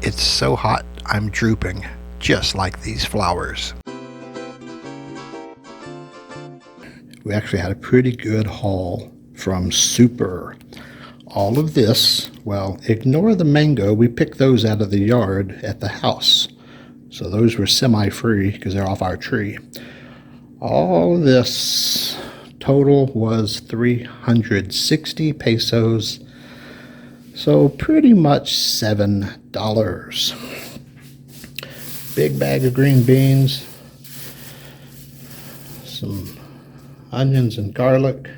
It's so hot, I'm drooping, just like these flowers. We actually had a pretty good haul from Super. All of this, well, ignore the mango. We picked those out of the yard at the house. So those were semi-free because they're off our tree. All of this total was 360 pesos. So pretty much $7. Big bag of green beans. Some onions and garlic.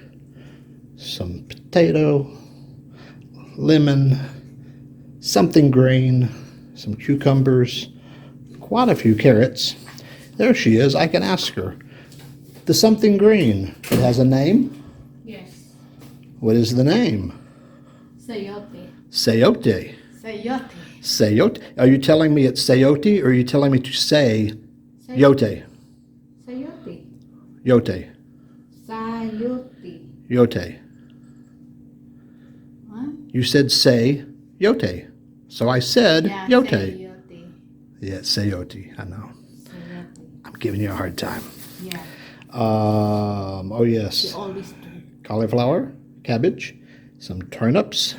Some potato. Lemon. Something green. Some cucumbers. Quite a few carrots. There she is. I can ask her. The something green. It has a name? Yes. What is the name? Sayote. Sayote. Sayote. Sayote. Are you telling me it's sayote, or are you telling me to say yote? Sayote. Yote. Sayote. Yote. What? You said say yote. So I said yote. Sayote. Yeah, sayote. I know. Sayote. I'm giving you a hard time. Yeah. Oh yes. You always do. Cauliflower, cabbage, some turnips,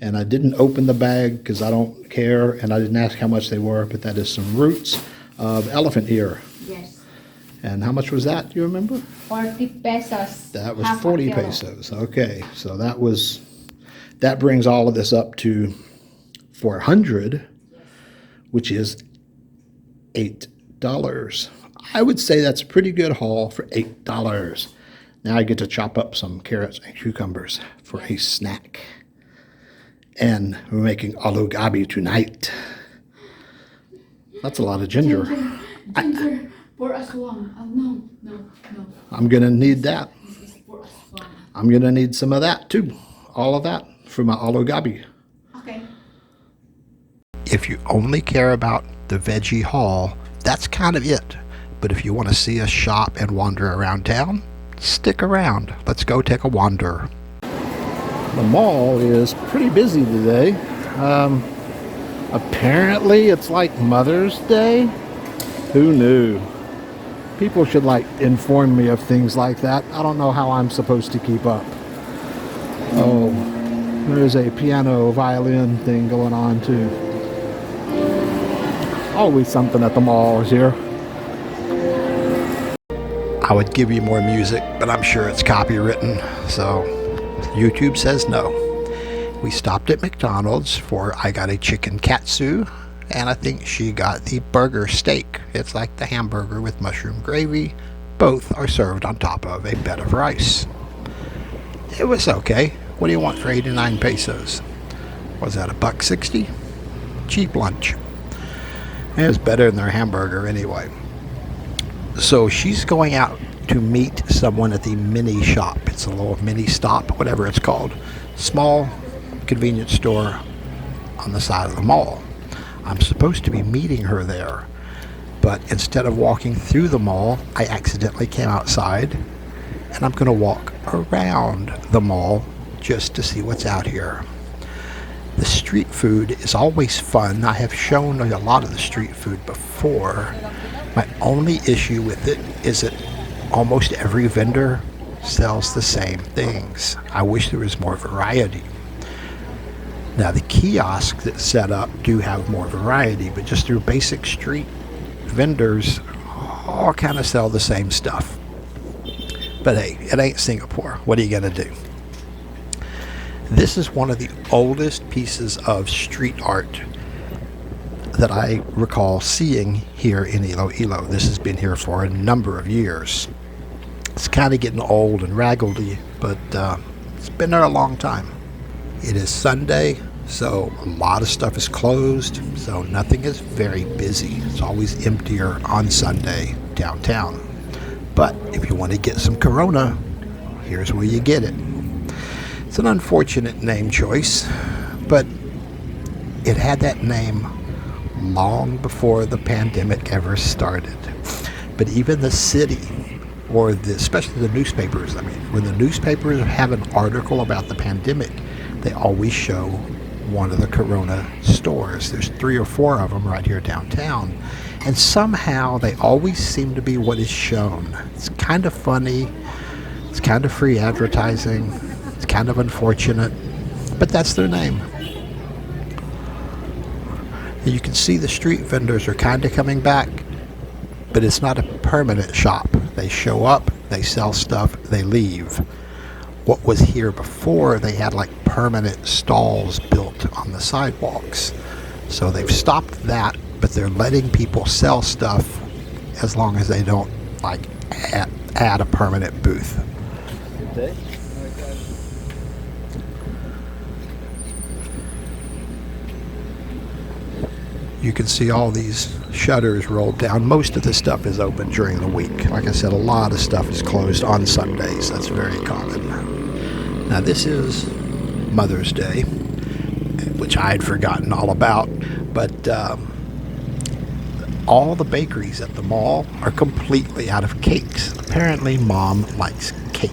and I didn't open the bag because I don't care, and I didn't ask how much they were, but that is some roots of elephant ear. Yes. And how much was that? Do you remember? 40 pesos. That was half a 40 kilo. pesos. Okay, so that brings all of this up to 400, which is $8. I would say that's a pretty good haul for $8. Now I get to chop up some carrots and cucumbers for a snack. And we're making aloo gobi tonight. That's a lot of ginger. Ginger for aswang. Oh, no. I'm going to need that. This is for aswang. I'm going to need some of that too. All of that for my aloo gobi. Okay. If you only care about the veggie haul, that's kind of it. But if you want to see us shop and wander around town, stick around. Let's go take a wander. The mall is pretty busy today. Apparently it's like Mother's Day. Who knew? People should inform me of things like that. I don't know how I'm supposed to keep up. Oh, there's a piano violin thing going on too. Always something at the malls here. I would give you more music, but I'm sure it's copywritten, so YouTube says no. We stopped at McDonald's I got a chicken katsu, and I think she got the burger steak. It's like the hamburger with mushroom gravy. Both are served on top of a bed of rice. It was okay. What do you want for 89 pesos? Was that $1.60? Cheap lunch. It was better than their hamburger anyway. So she's going out to meet someone at the mini shop. It's a little mini stop, whatever it's called. Small convenience store on the side of the mall. I'm supposed to be meeting her there, but instead of walking through the mall, I accidentally came outside, and I'm going to walk around the mall just to see what's out here. The street food is always fun. I have shown a lot of the street food before. My only issue with it is that almost every vendor sells the same things. I wish there was more variety. Now the kiosks that set up do have more variety, but just through basic street vendors all kind of sell the same stuff. But hey, it ain't Singapore. What are you gonna do? This is one of the oldest pieces of street art that I recall seeing here in Iloilo. This has been here for a number of years. It's kind of getting old and raggedy, but it's been there a long time. It is Sunday, so a lot of stuff is closed, so nothing is very busy. It's always emptier on Sunday downtown. But if you want to get some Corona, here's where you get it. It's an unfortunate name choice, but it had that name long before the pandemic ever started. But even the city, or especially the newspapers, when the newspapers have an article about the pandemic, they always show one of the Corona stores. There's 3 or 4 of them right here downtown. And somehow they always seem to be what is shown. It's kind of funny. It's kind of free advertising. It's kind of unfortunate. But that's their name. And you can see the street vendors are kind of coming back. But it's not a permanent shop. They show up, they sell stuff, they leave. What was here before, they had like permanent stalls built on the sidewalks. So they've stopped that, but they're letting people sell stuff as long as they don't like add a permanent booth. Good day. You can see all these shutters rolled down. Most of the stuff is open during the week. Like I said, a lot of stuff is closed on Sundays. That's very common. Now this is Mother's Day, which I had forgotten all about, but all the bakeries at the mall are completely out of cakes. Apparently Mom likes cake,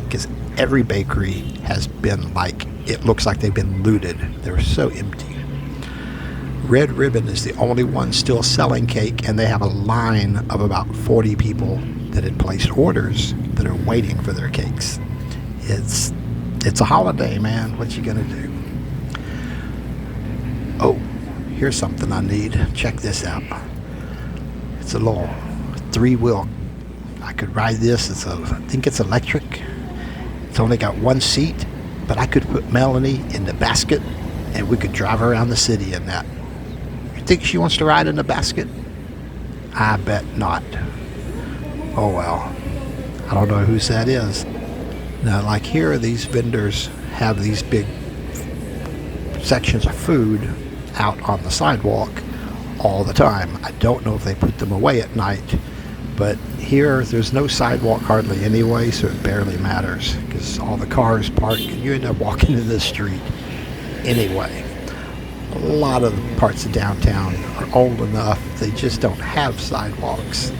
because every bakery has been like, it looks like they've been looted. They're so empty. Red Ribbon is the only one still selling cake, and they have a line of about 40 people that had placed orders that are waiting for their cakes. It's a holiday, man. What you gonna do? Oh, here's something I need. Check this out. It's a little 3-wheel. I could ride this. I think it's electric. It's only got 1 seat, but I could put Melanie in the basket, and we could drive around the city in that. Think she wants to ride in the basket? I bet not. Oh well. I don't know whose that is. Now, like here, these vendors have these big sections of food out on the sidewalk all the time. I don't know if they put them away at night, but here there's no sidewalk hardly anyway, so it barely matters because all the cars park and you end up walking in the street anyway. A lot of the parts of downtown are old enough, they just don't have sidewalks.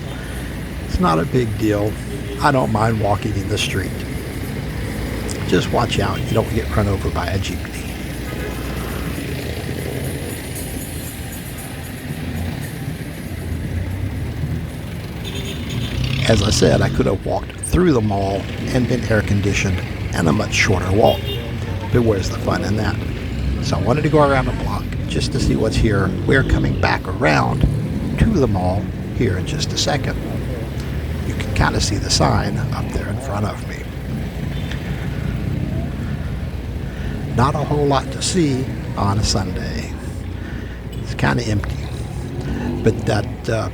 It's not a big deal. I don't mind walking in the street. Just watch out you don't get run over by a jeepney. As I said, I could have walked through the mall and been air conditioned and a much shorter walk. But where's the fun in that? So I wanted to go around the block just to see what's here. We're coming back around to the mall here in just a second. You can kind of see the sign up there in front of me. Not a whole lot to see on a Sunday. It's kind of empty. But that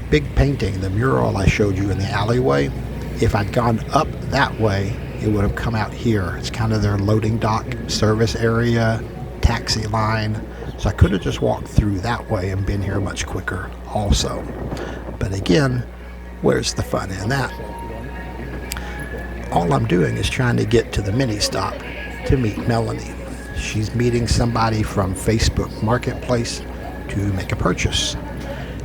big painting, the mural I showed you in the alleyway, if I'd gone up that way, it would have come out here. It's kind of their loading dock service area, taxi line. So I could have just walked through that way and been here much quicker also. But again, where's the fun in that? All I'm doing is trying to get to the mini stop to meet Melanie. She's meeting somebody from Facebook Marketplace to make a purchase.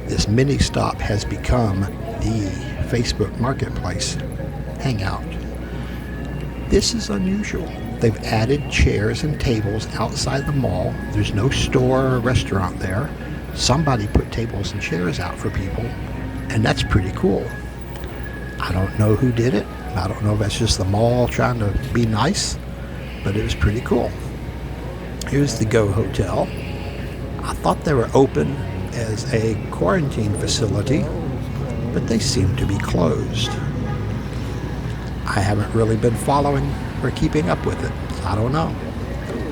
This mini stop has become the Facebook Marketplace hangout. This is unusual. They've added chairs and tables outside the mall. There's no store or restaurant there. Somebody put tables and chairs out for people, and that's pretty cool. I don't know who did it. I don't know if that's just the mall trying to be nice, but it was pretty cool. Here's the Go Hotel. I thought they were open as a quarantine facility, but they seem to be closed. I haven't really been following or keeping up with it. I don't know.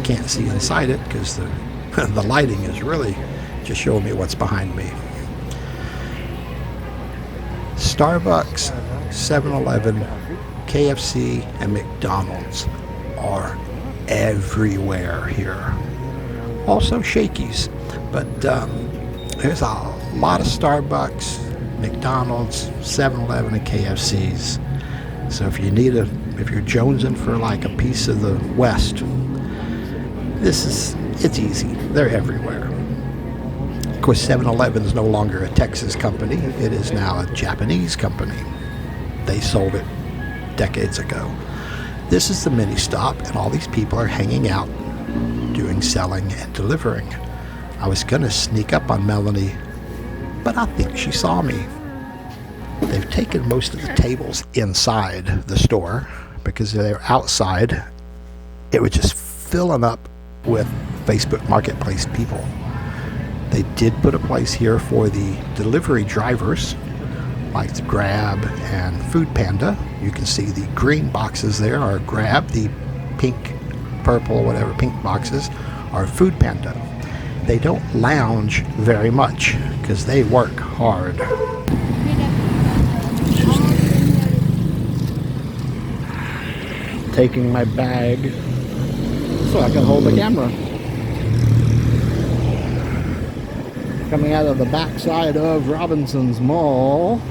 Can't see inside it because the lighting is really just showing me what's behind me. Starbucks, 7-Eleven, KFC, and McDonald's are everywhere here. Also Shakey's, but there's a lot of Starbucks, McDonald's, 7-Eleven, and KFC's. So if you're jonesing for like a piece of the West, it's easy. They're everywhere. Of course, 7-Eleven is no longer a Texas company. It is now a Japanese company. They sold it decades ago. This is the mini stop, and all these people are hanging out doing selling and delivering. I was going to sneak up on Melanie, but I think she saw me. They've taken most of the tables inside the store because they were outside. It was just filling up with Facebook Marketplace people. They did put a place here for the delivery drivers, like the Grab and Food Panda. You can see the green boxes there are Grab, the pink, purple, whatever, pink boxes are Food Panda. They don't lounge very much because they work hard. Taking my bag so I can hold the camera. Coming out of the backside of Robinson's Mall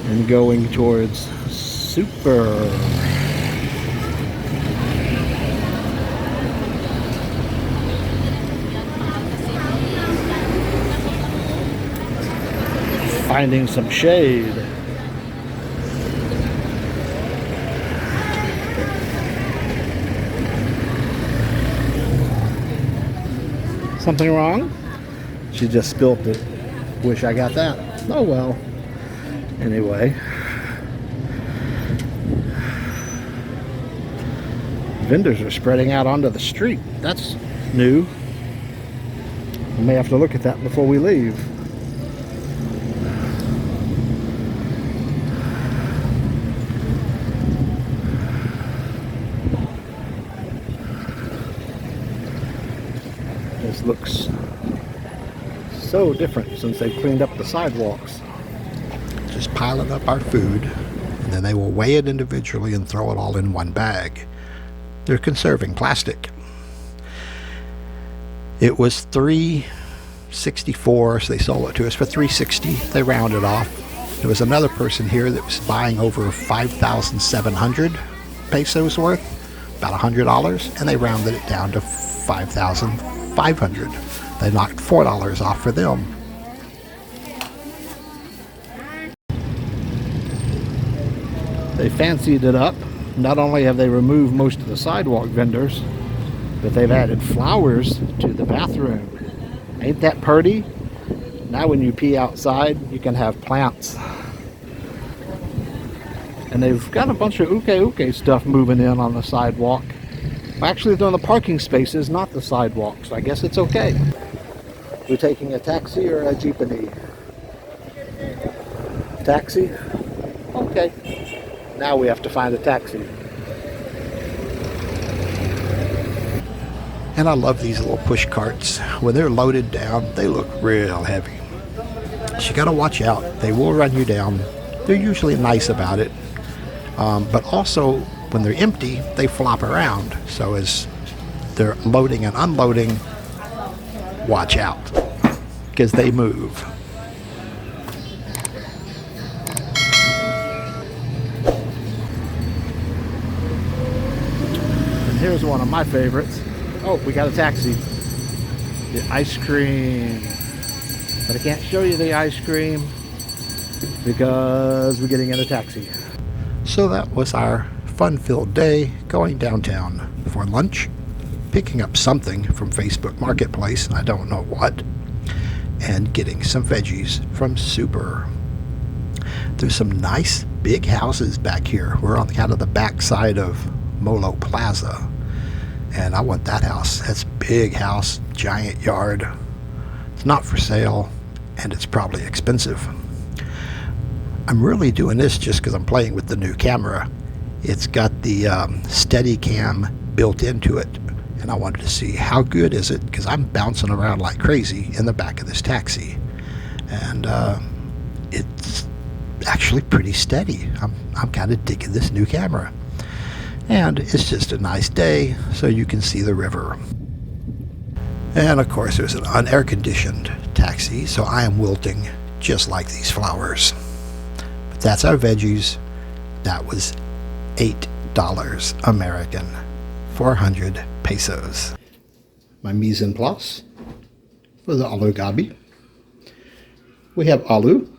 and going towards Super. Finding some shade. Something wrong? She just spilt it. Wish I got that. Oh well. Anyway. Vendors are spreading out onto the street. That's new. We may have to look at that before we leave. This looks so different since they cleaned up the sidewalks. Just piling up our food, and then they will weigh it individually and throw it all in one bag. They're conserving plastic. It was $3.64, so they sold it to us for $3.60. They rounded off. There was another person here that was buying over 5,700 pesos worth, about $100, and they rounded it down to 5,500. They knocked $4 off for them. They fancied it up. Not only have they removed most of the sidewalk vendors, but they've added flowers to the bathroom. Ain't that pretty? Now when you pee outside, you can have plants. And they've got a bunch of uke stuff moving in on the sidewalk. Actually, they're on the parking spaces, not the sidewalk, so I guess it's okay. We're taking a taxi or a jeepney? Taxi? Okay. Now we have to find a taxi. And I love these little push carts. When they're loaded down, they look real heavy. So you gotta watch out. They will run you down. They're usually nice about it. But also, when they're empty, they flop around. So as they're loading and unloading, watch out, because they move. And here's one of my favorites. Oh, we got a taxi. The ice cream. But I can't show you the ice cream because we're getting in a taxi. So that was our fun-filled day going downtown for lunch, picking up something from Facebook Marketplace, I don't know what, and getting some veggies from Super. There's some nice big houses back here. We're on kind of the back side of Molo Plaza, and I want that house. That's a big house, giant yard. It's not for sale, and it's probably expensive. I'm really doing this just because I'm playing with the new camera. It's got the Steadicam built into it, and I wanted to see how good is it, because I'm bouncing around like crazy in the back of this taxi, and it's actually pretty steady. I'm kind of digging this new camera, and it's just a nice day, so you can see the river. And of course, there's an unair-conditioned taxi, so I am wilting just like these flowers. But that's our veggies. That was $8 American, 400 pesos. My mise en place for the aloo gobi. We have aloo,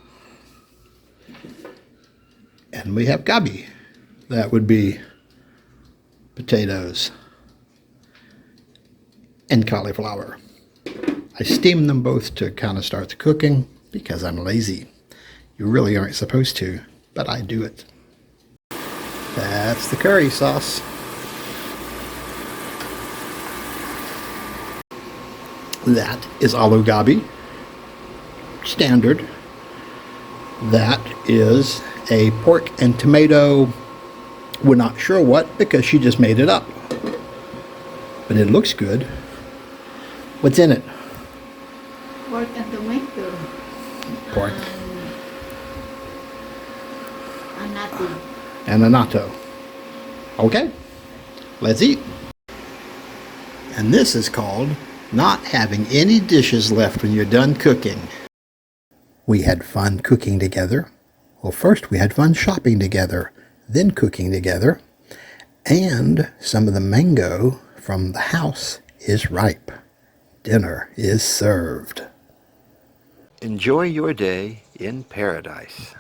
and we have gobi. That would be potatoes, and cauliflower. I steam them both to kind of start the cooking because I'm lazy. You really aren't supposed to, but I do it. That's the curry sauce. That is aloo gobi, standard. That is a pork and tomato, we're not sure what because she just made it up. But it looks good. What's in it? Pork and tomato. Pork. Anati. And a natto. Okay, let's eat. And this is called not having any dishes left when you're done cooking. We had fun cooking together. Well, first we had fun shopping together, then cooking together, and some of the mango from the house is ripe. Dinner is served. Enjoy your day in paradise.